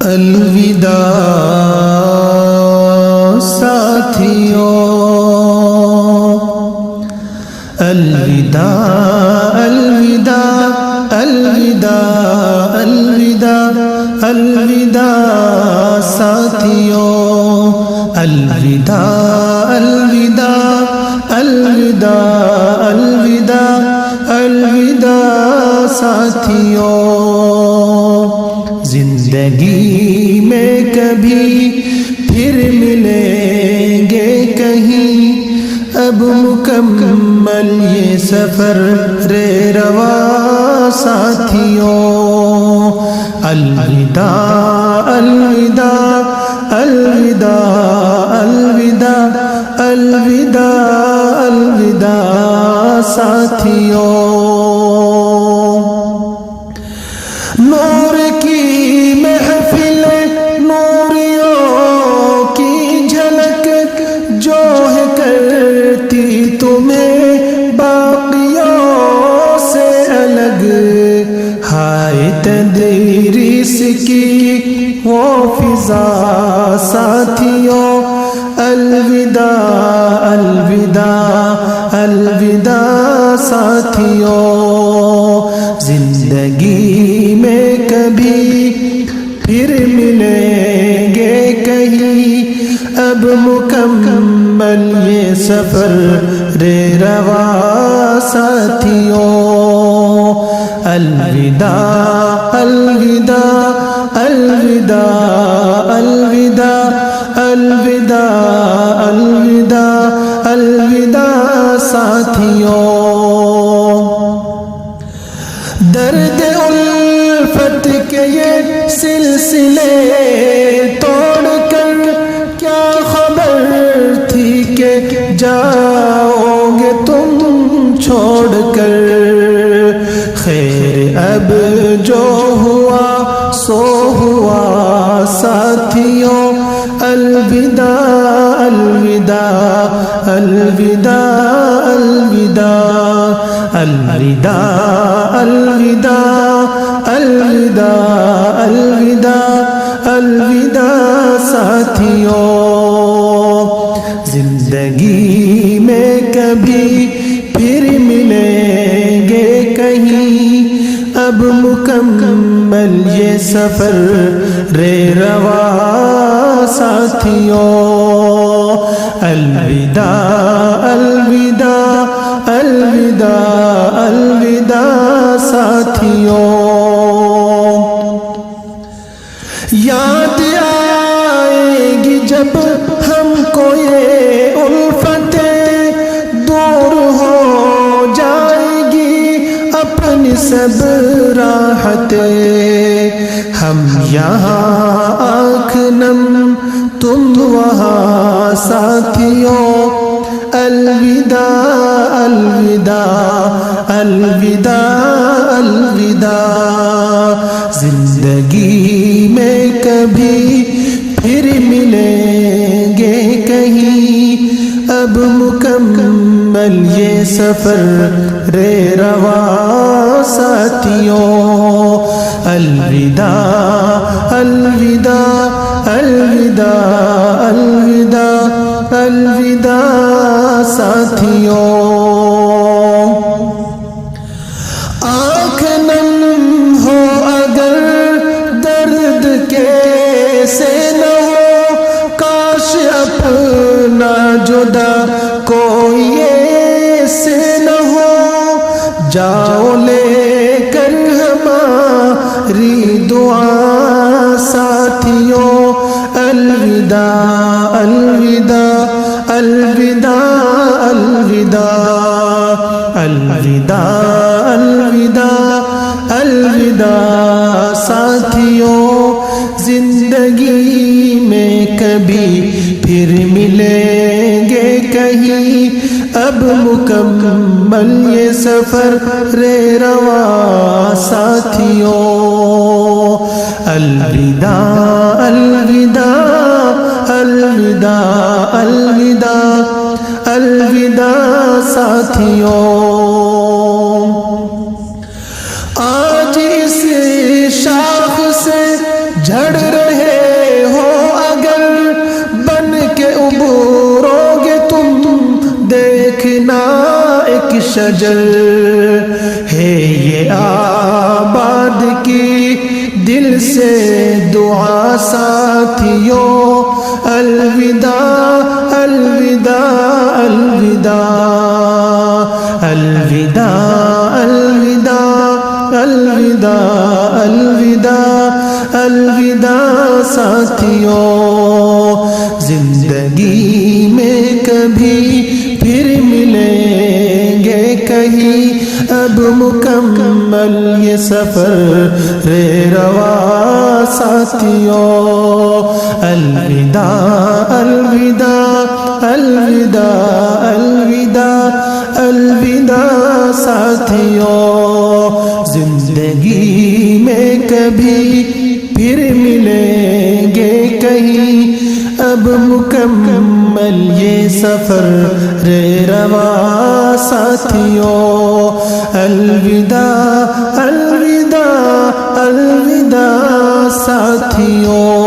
الوداع ساتھیوں، الوداع الوداع الوداع الوداع الوداع ساتھیوں، الوداع الوداع الوداع الوداع الوداع ساتھیوں۔ زندگی میں کبھی پھر ملیں گے کہیں، اب مکمل یہ سفر رے رواں ساتھیوں۔ الوداع الوداع الوداع الوداع الوداع الوداع ساتھیوں۔ نور کی محفل نوریوں کی جھلک جو ہے کرتی تمہیں باقیوں سے الگ، ہائے تدریس کی وہ فضا ساتھیوں۔ الوداع الوداع الوداع ساتھیوں۔ زندگی میں کبھی پھر ملیں گے کہیں، اب مکمل یہ سفر رے رواں ساتھیوں۔ الوداع الوداع الوداع الوداع الوداع الوداع الوداع ساتھیوں۔ درد الفت کے یہ سلسلے توڑ کر کیا خبر تھی کہ جاؤ گے تم چھوڑ کر، خیر اب جو ہوا سو ہوا ساتھیوں۔ الوداع الوداع الوداع الوداع الوداع الوداع الوداع الوداع الوداع ساتھیوں۔ زندگی میں کبھی پھر ملیں گے کہیں، اب مکمل یہ سفر رے رواں ساتھیوں۔ الوداع الوداع الوداع الوداع ساتھیوں۔ یاد آئے گی جب ہم کو یہ الفتیں، دور ہو جائے گی اپنی سب راحتیں، ہم یہاں آنکھ نم تم وہاں ساتھیوں۔ الوداع الوداع الوداع الوداع۔ زندگی میں کبھی پھر ملیں گے کہیں، اب مکمل یہ سفر رے رواں ساتھیوں۔ الوداع الوداع الوداع الوداع الوداع ساتھیوں۔ آنکھ نم ہو اگر درد کے سے نہ ہو، کاش اپنا جدا کوئی ایسے نہ ہو، جاؤ لے کر ہماری دعا ساتھیوں۔ الوداع الوداع الوداع الوداع الوداع الوداع الوداع ساتھیوں۔ زندگی میں کبھی پھر ملیں گے کہیں، اب مکمل یہ سفر رے رواں ساتھیوں۔ الوداع الوداع الوداع الوداع الوداع ساتھیوں۔ آج اس شاخ سے جھڑ رہے شجر ہے یہ آباد کی دل سے دعا ساتھیوں الوداع الوداع الوداع الوداع الوداع الوداع الوداع الوداع ساتھیوں زندگی میں کبھی پھر ملیں گے کہیں اب مکمل یہ سفر روا ساتھیوں الوداع الوداع الوداع الوداع الوداع ساتھیوں زندگی میں کبھی پھر ملیں گے کہیں اب مکمل یہ سفر روا ساتھیوں الوداع الوداع الوداع ساتھیوں